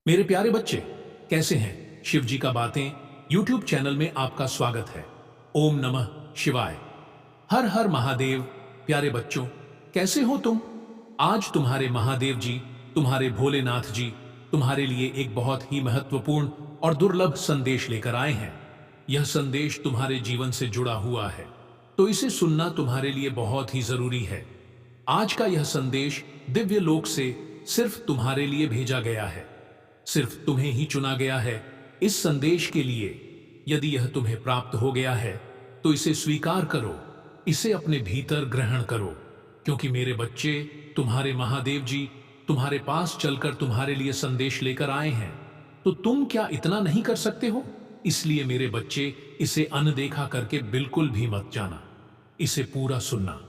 मेरे प्यारे बच्चे, कैसे हैं? शिव जी का बातें YouTube चैनल में आपका स्वागत है। ओम नमः शिवाय। हर हर महादेव। प्यारे बच्चों, कैसे हो तुम? आज तुम्हारे महादेव जी, तुम्हारे भोलेनाथ जी तुम्हारे लिए एक बहुत ही महत्वपूर्ण और दुर्लभ संदेश लेकर आए हैं। यह संदेश तुम्हारे जीवन से जुड़ा हुआ है, तो इसे सुनना तुम्हारे लिए बहुत ही जरूरी है। आज का यह संदेश दिव्य लोक से सिर्फ तुम्हारे लिए भेजा गया है। सिर्फ तुम्हें ही चुना गया है इस संदेश के लिए। यदि यह तुम्हें प्राप्त हो गया है तो इसे स्वीकार करो, इसे अपने भीतर ग्रहण करो, क्योंकि मेरे बच्चे, तुम्हारे महादेव जी तुम्हारे पास चलकर तुम्हारे लिए संदेश लेकर आए हैं। तो तुम क्या इतना नहीं कर सकते हो? इसलिए मेरे बच्चे, इसे अनदेखा करके बिल्कुल भी मत जाना। इसे पूरा सुनना,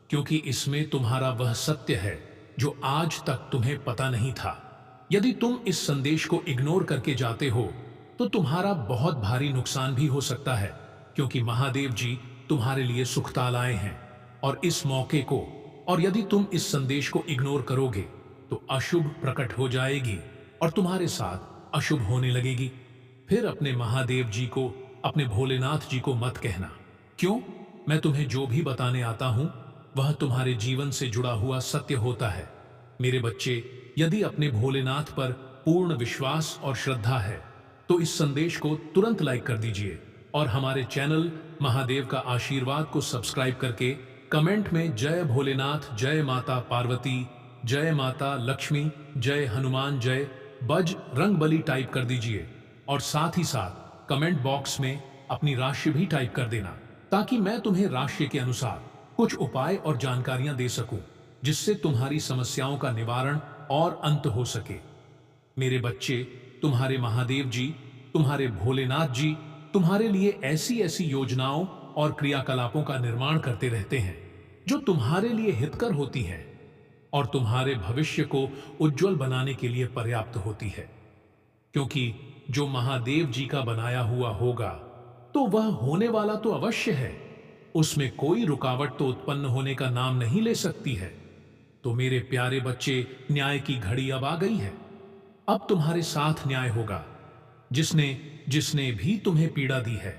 क्योंकि इसमें तुम्हारा वह सत्य है जो आज तक तुम्हें पता नहीं था। यदि तुम इस संदेश को इग्नोर करके जाते हो तो तुम्हारा बहुत भारी नुकसान भी हो सकता है, क्योंकि महादेव जी तुम्हारे लिए सुखता लाए हैं और इस मौके को, और यदि तुम इस संदेश को इग्नोर करोगे तो अशुभ प्रकट हो जाएगी और तुम्हारे साथ अशुभ होने लगेगी। फिर अपने महादेव जी को, अपने भोलेनाथ जी को मत कहना। क्यों? मैं तुम्हें जो भी बताने आता हूं वह तुम्हारे जीवन से जुड़ा हुआ सत्य होता है। मेरे बच्चे, यदि अपने भोलेनाथ पर पूर्ण विश्वास और श्रद्धा है तो इस संदेश को तुरंत लाइक कर दीजिए और हमारे चैनल महादेव का आशीर्वाद को सब्सक्राइब करके कमेंट में जय भोलेनाथ, जय माता पार्वती, जय माता लक्ष्मी, जय हनुमान, जय बजरंगबली टाइप कर दीजिए। और साथ ही साथ कमेंट बॉक्स में अपनी राशि भी टाइप कर देना, ताकि मैं तुम्हें राशि के अनुसार कुछ उपाय और जानकारियां दे सकूं, जिससे तुम्हारी समस्याओं का निवारण और अंत हो सके। मेरे बच्चे, तुम्हारे महादेव जी, तुम्हारे भोलेनाथ जी तुम्हारे लिए ऐसी ऐसी योजनाओं और क्रियाकलापों का निर्माण करते रहते हैं जो तुम्हारे लिए हितकर होती हैं और तुम्हारे भविष्य को उज्जवल बनाने के लिए पर्याप्त होती है। क्योंकि जो महादेव जी का बनाया हुआ होगा तो वह होने वाला तो अवश्य है, उसमें कोई रुकावट तो उत्पन्न होने का नाम नहीं ले सकती है। तो मेरे प्यारे बच्चे, न्याय की घड़ी अब आ गई है। अब तुम्हारे साथ न्याय होगा। जिसने जिसने भी तुम्हें पीड़ा दी है,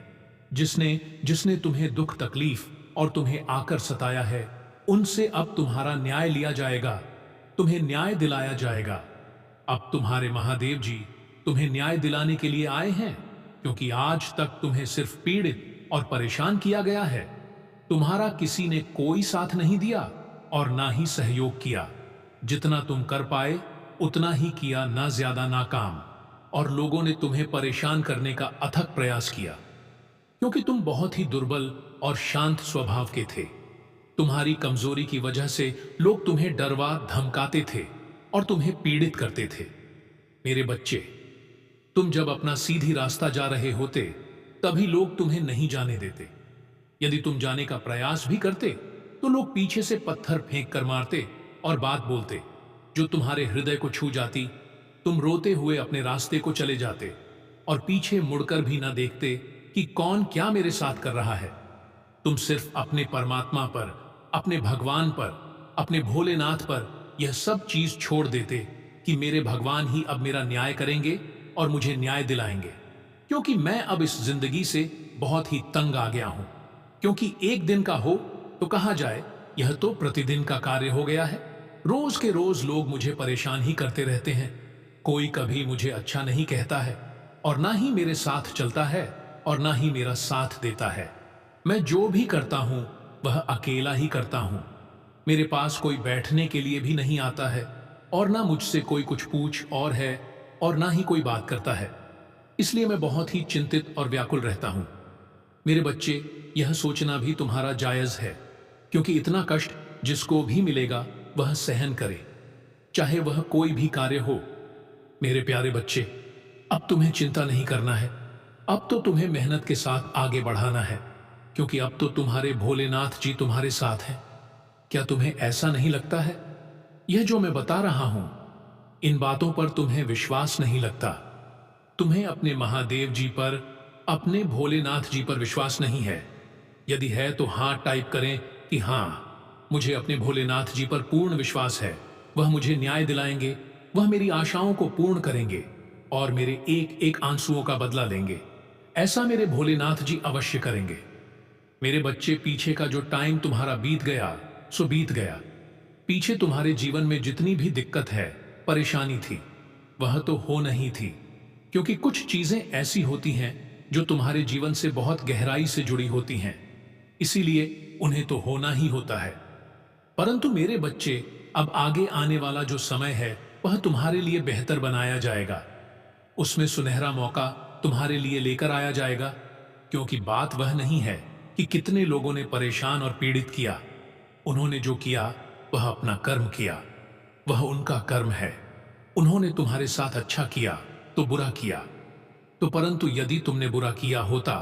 जिसने जिसने तुम्हें दुख तकलीफ और तुम्हें आकर सताया है, उनसे अब तुम्हारा न्याय लिया जाएगा, तुम्हें न्याय दिलाया जाएगा। अब तुम्हारे महादेव जी तुम्हें न्याय दिलाने के लिए आए हैं, क्योंकि आज तक तुम्हें सिर्फ पीड़ित और परेशान किया गया है। तुम्हारा किसी ने कोई साथ नहीं दिया और ना ही सहयोग किया। जितना तुम कर पाए उतना ही किया, ना ज्यादा ना कम। और लोगों ने तुम्हें परेशान करने का अथक प्रयास किया, क्योंकि तुम बहुत ही दुर्बल और शांत स्वभाव के थे। तुम्हारी कमजोरी की वजह से लोग तुम्हें डरवा धमकाते थे और तुम्हें पीड़ित करते थे। मेरे बच्चे, तुम जब अपना सीधी रास्ता जा रहे होते तभी लोग तुम्हें नहीं जाने देते। यदि तुम जाने का प्रयास भी करते तो लोग पीछे से पत्थर फेंक कर मारते और बात बोलते जो तुम्हारे हृदय को छू जाती। तुम रोते हुए अपने रास्ते को चले जाते और पीछे मुड़कर भी न देखते कि कौन क्या मेरे साथ कर रहा है। तुम सिर्फ अपने परमात्मा पर, अपने भगवान पर, अपने भोलेनाथ पर यह सब चीज छोड़ देते कि मेरे भगवान ही अब मेरा न्याय करेंगे और मुझे न्याय दिलाएंगे, क्योंकि मैं अब इस जिंदगी से बहुत ही तंग आ गया हूं। क्योंकि एक दिन का हो तो कहा जाए यह तो प्रतिदिन का कार्य हो गया है। रोज के रोज लोग मुझे परेशान ही करते रहते हैं। कोई कभी मुझे अच्छा नहीं कहता है और ना ही मेरे साथ चलता है और ना ही मेरा साथ देता है। मैं जो भी करता हूं वह अकेला ही करता हूं। मेरे पास कोई बैठने के लिए भी नहीं आता है और ना मुझसे कोई कुछ पूछ और है और ना ही कोई बात करता है। इसलिए मैं बहुत ही चिंतित और व्याकुल रहता हूं। मेरे बच्चे, यह सोचना भी तुम्हारा जायज है, क्योंकि इतना कष्ट जिसको भी मिलेगा वह सहन करे, चाहे वह कोई भी कार्य हो। मेरे प्यारे बच्चे, अब तुम्हें चिंता नहीं करना है। अब तो तुम्हें मेहनत के साथ आगे बढ़ाना है, क्योंकि अब तो तुम्हारे भोलेनाथ जी तुम्हारे साथ हैं। क्या तुम्हें ऐसा नहीं लगता है? यह जो मैं बता रहा हूं, इन बातों पर तुम्हें विश्वास नहीं लगता। तुम्हें अपने महादेव जी पर, अपने भोलेनाथ जी पर विश्वास नहीं है। यदि है तो हां टाइप करें कि हां, मुझे अपने भोलेनाथ जी पर पूर्ण विश्वास है। वह मुझे न्याय दिलाएंगे, वह मेरी आशाओं को पूर्ण करेंगे। और मेरे एक एक आंसुओं का बदला लेंगे। ऐसा मेरे भोलेनाथ जी अवश्य करेंगे। मेरे बच्चे, पीछे का जो टाइम तुम्हारा बीत गया सो बीत गया। पीछे तुम्हारे जीवन में जितनी भी दिक्कत है, परेशानी थी, वह तो हो नहीं थी, क्योंकि कुछ चीजें ऐसी होती हैं जो तुम्हारे जीवन से बहुत गहराई से जुड़ी होती हैं, इसीलिए उन्हें तो होना ही होता है। परंतु मेरे बच्चे, अब आगे आने वाला जो समय है वह तुम्हारे लिए बेहतर बनाया जाएगा। उसमें सुनहरा मौका तुम्हारे लिए लेकर आया जाएगा, क्योंकि बात वह नहीं है कि कितने लोगों ने परेशान और पीड़ित किया। उन्होंने जो किया वह अपना कर्म किया, वह उनका कर्म है। उन्होंने तुम्हारे साथ अच्छा किया तो बुरा किया तो, परंतु यदि तुमने बुरा किया होता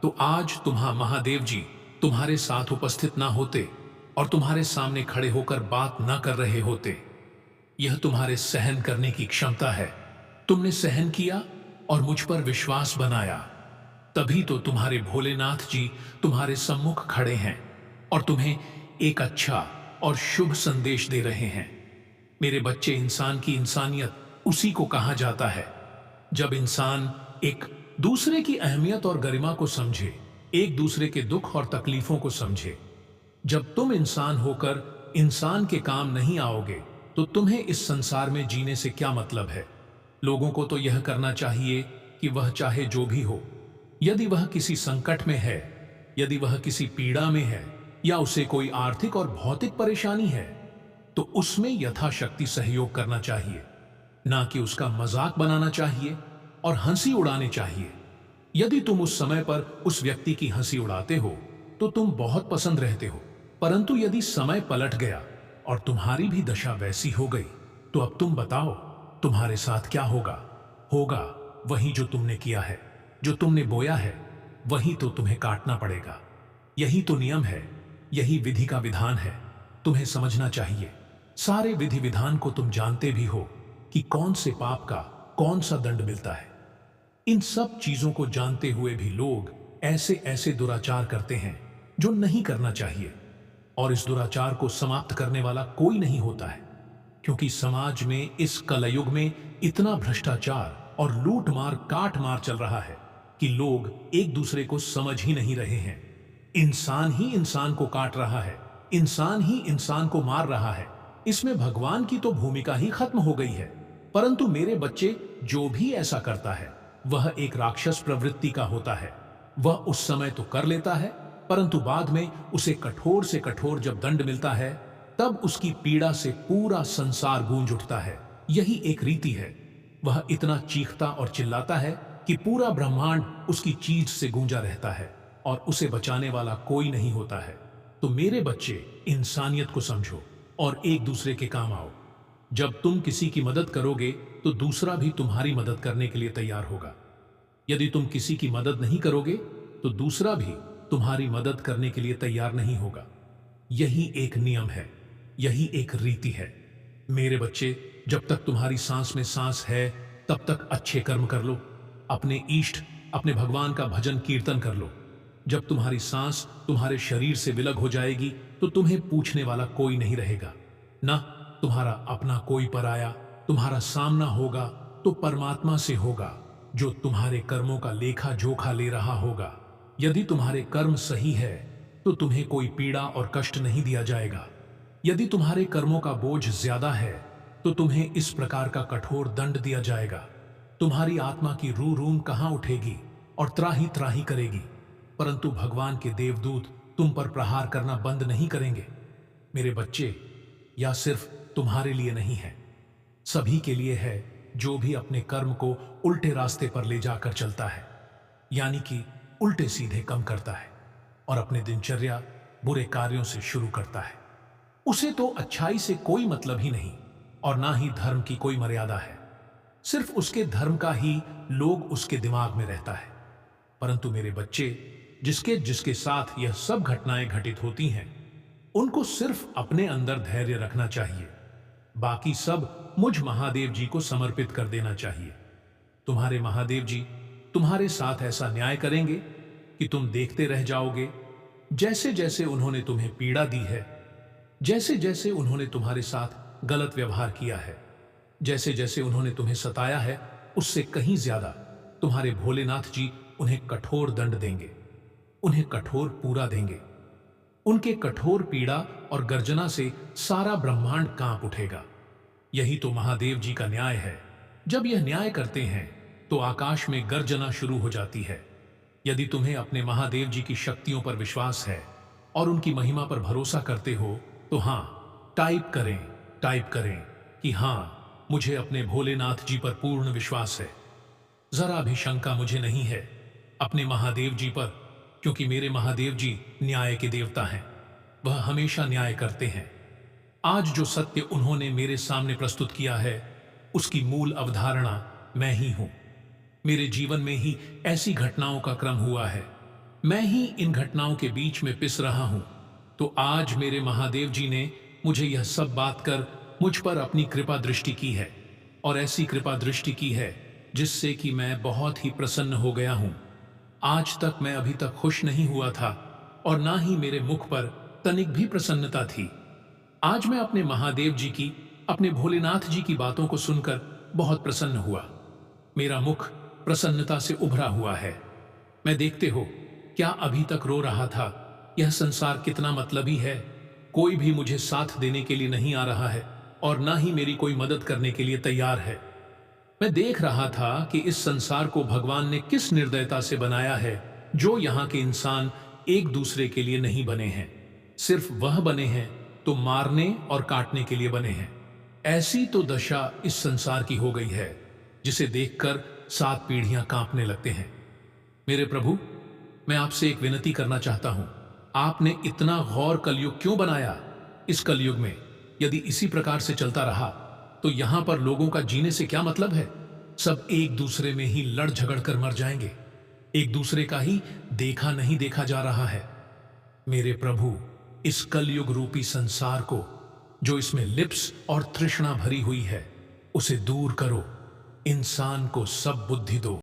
तो आज महादेव जी तुम्हारे साथ उपस्थित ना होते और तुम्हारे सामने खड़े होकर बात ना कर रहे होते। यह तुम्हारे सहन करने की क्षमता है। तुमने सहन किया और मुझ पर विश्वास बनाया, तभी तो तुम्हारे भोलेनाथ जी तुम्हारे सम्मुख खड़े हैं और तुम्हें एक अच्छा और शुभ संदेश दे रहे हैं। मेरे बच्चे, इंसान की इंसानियत उसी को कहा जाता है जब इंसान एक दूसरे की अहमियत और गरिमा को समझे, एक दूसरे के दुख और तकलीफों को समझे। जब तुम इंसान होकर इंसान के काम नहीं आओगे तो तुम्हें इस संसार में जीने से क्या मतलब है। लोगों को तो यह करना चाहिए कि वह चाहे जो भी हो, यदि वह किसी संकट में है, यदि वह किसी पीड़ा में है या उसे कोई आर्थिक और भौतिक परेशानी है, तो उसमें यथाशक्ति सहयोग करना चाहिए, ना कि उसका मजाक बनाना चाहिए और हंसी उड़ानी चाहिए। यदि तुम उस समय पर उस व्यक्ति की हंसी उड़ाते हो तो तुम बहुत पसंद रहते हो, परंतु यदि समय पलट गया और तुम्हारी भी दशा वैसी हो गई तो अब तुम बताओ तुम्हारे साथ क्या होगा। होगा वही जो तुमने किया है, जो तुमने बोया है वही तो तुम्हें काटना पड़ेगा। यही तो नियम है, यही विधि का विधान है। तुम्हें समझना चाहिए। सारे विधि विधान को तुम जानते भी हो कि कौन से पाप का कौन सा दंड मिलता है। इन सब चीजों को जानते हुए भी लोग ऐसे ऐसे दुराचार करते हैं जो नहीं करना चाहिए, और इस दुराचार को समाप्त करने वाला कोई नहीं होता है, क्योंकि समाज में इस कलयुग में इतना भ्रष्टाचार और लूट मार काट मार चल रहा है कि लोग एक दूसरे को समझ ही नहीं रहे हैं। इंसान ही इंसान को काट रहा है, इंसान ही इंसान को मार रहा है। इसमें भगवान की तो भूमिका ही खत्म हो गई है। परंतु मेरे बच्चे, जो भी ऐसा करता है वह एक राक्षस प्रवृत्ति का होता है। वह उस समय तो कर लेता है, परंतु बाद में उसे कठोर से कठोर जब दंड मिलता है तब उसकी पीड़ा से पूरा संसार गूंज उठता है। यही एक रीति है। वह इतना चीखता और चिल्लाता है कि पूरा ब्रह्मांड उसकी चीज से गूंजा रहता है और उसे बचाने वाला कोई नहीं होता है। तो मेरे बच्चे, इंसानियत को समझो और एक दूसरे के काम आओ। जब तुम किसी की मदद करोगे तो दूसरा भी तुम्हारी मदद करने के लिए तैयार होगा। यदि तुम किसी की मदद नहीं करोगे तो दूसरा भी तुम्हारी मदद करने के लिए तैयार नहीं होगा। यही एक नियम है, यही एक रीति है। मेरे बच्चे, जब तक तुम्हारी सांस में सांस है तब तक अच्छे कर्म कर लो, अपने इष्ट, अपने भगवान का भजन कीर्तन कर लो। जब तुम्हारी सांस तुम्हारे शरीर से विलग हो जाएगी तो तुम्हें पूछने वाला कोई नहीं रहेगा, ना तुम्हारा अपना कोई पराया। तुम्हारा सामना होगा तो परमात्मा से होगा, जो तुम्हारे कर्मों का लेखा जोखा ले रहा होगा। यदि तुम्हारे कर्म सही है तो तुम्हें कोई पीड़ा और कष्ट नहीं दिया जाएगा। यदि तुम्हारे कर्मों का बोझ ज्यादा है तो तुम्हें इस प्रकार का कठोर दंड दिया जाएगा। तुम्हारी आत्मा की रू रूम कहां उठेगी और त्राही त्राही करेगी, परंतु भगवान के देवदूत तुम पर प्रहार करना बंद नहीं करेंगे। मेरे बच्चे, यह सिर्फ तुम्हारे लिए नहीं है, सभी के लिए है जो भी अपने कर्म को उल्टे रास्ते पर ले जाकर चलता है, यानी कि उल्टे सीधे कम करता है और अपने दिनचर्या बुरे कार्यों से शुरू करता है। उसे तो अच्छाई से कोई मतलब ही नहीं और ना ही धर्म की कोई मर्यादा है। सिर्फ उसके धर्म का ही लोग उसके दिमाग में रहता है। परंतु मेरे बच्चे, जिसके जिसके साथ यह सब घटनाएं घटित होती हैं, उनको सिर्फ अपने अंदर धैर्य रखना चाहिए। बाकी सब मुझ महादेव जी को समर्पित कर देना चाहिए। तुम्हारे महादेव जी तुम्हारे साथ ऐसा न्याय करेंगे कि तुम देखते रह जाओगे। जैसे जैसे उन्होंने तुम्हें पीड़ा दी है, जैसे जैसे उन्होंने तुम्हारे साथ गलत व्यवहार किया है, जैसे जैसे उन्होंने तुम्हें सताया है, उससे कहीं ज्यादा तुम्हारे भोलेनाथ जी उन्हें कठोर दंड देंगे, उन्हें कठोर पूरा देंगे। उनके कठोर पीड़ा और गर्जना से सारा ब्रह्मांड कांप उठेगा। यही तो महादेव जी का न्याय है। जब यह न्याय करते हैं तो आकाश में गर्जना शुरू हो जाती है। यदि तुम्हें अपने महादेव जी की शक्तियों पर विश्वास है और उनकी महिमा पर भरोसा करते हो तो हाँ, टाइप करें कि हाँ, मुझे अपने भोलेनाथ जी पर पूर्ण विश्वास है। जरा भी शंका मुझे नहीं है अपने महादेव जी पर, क्योंकि मेरे महादेव जी न्याय के देवता हैं। वह हमेशा न्याय करते हैं। आज जो सत्य उन्होंने मेरे सामने प्रस्तुत किया है उसकी मूल अवधारणा मैं ही हूं। मेरे जीवन में ही ऐसी घटनाओं का क्रम हुआ है। मैं ही इन घटनाओं के बीच में पिस रहा हूं। तो आज मेरे महादेव जी ने मुझे यह सब बात कर मुझ पर अपनी कृपा दृष्टि की है, और ऐसी कृपा दृष्टि की है जिससे कि मैं बहुत ही प्रसन्न हो गया हूं। आज तक मैं अभी तक खुश नहीं हुआ था और ना ही मेरे मुख पर तनिक भी प्रसन्नता थी। आज मैं अपने महादेव जी की, अपने भोलेनाथ जी की बातों को सुनकर बहुत प्रसन्न हुआ। मेरा मुख प्रसन्नता से उभरा हुआ है। मैं, देखते हो, क्या अभी तक रो रहा था। यह संसार कितना मतलबी है। कोई भी मुझे साथ देने के लिए नहीं आ रहा है और ना ही मेरी कोई मदद करने के लिए तैयार है। मैं देख रहा था कि इस संसार को भगवान ने किस निर्दयता से बनाया है। जो यहाँ के इंसान एक दूसरे के लिए नहीं बने हैं, सिर्फ वह बने हैं तो मारने और काटने के लिए बने हैं। ऐसी तो दशा इस संसार की हो गई है जिसे देखकर 7 पीढ़ियां कांपने लगते हैं। मेरे प्रभु, मैं आपसे एक विनती करना चाहता हूं। आपने इतना गौर कलयुग क्यों बनाया? इस कलयुग में यदि इसी प्रकार से चलता रहा तो यहां पर लोगों का जीने से क्या मतलब है? सब एक दूसरे में ही लड़ झगड़ कर मर जाएंगे। एक दूसरे का ही देखा नहीं देखा जा रहा है। मेरे प्रभु, इस कलयुग रूपी संसार को, जो इसमें लिप्स और तृष्णा भरी हुई है, उसे दूर करो। इंसान को सब बुद्धि दो।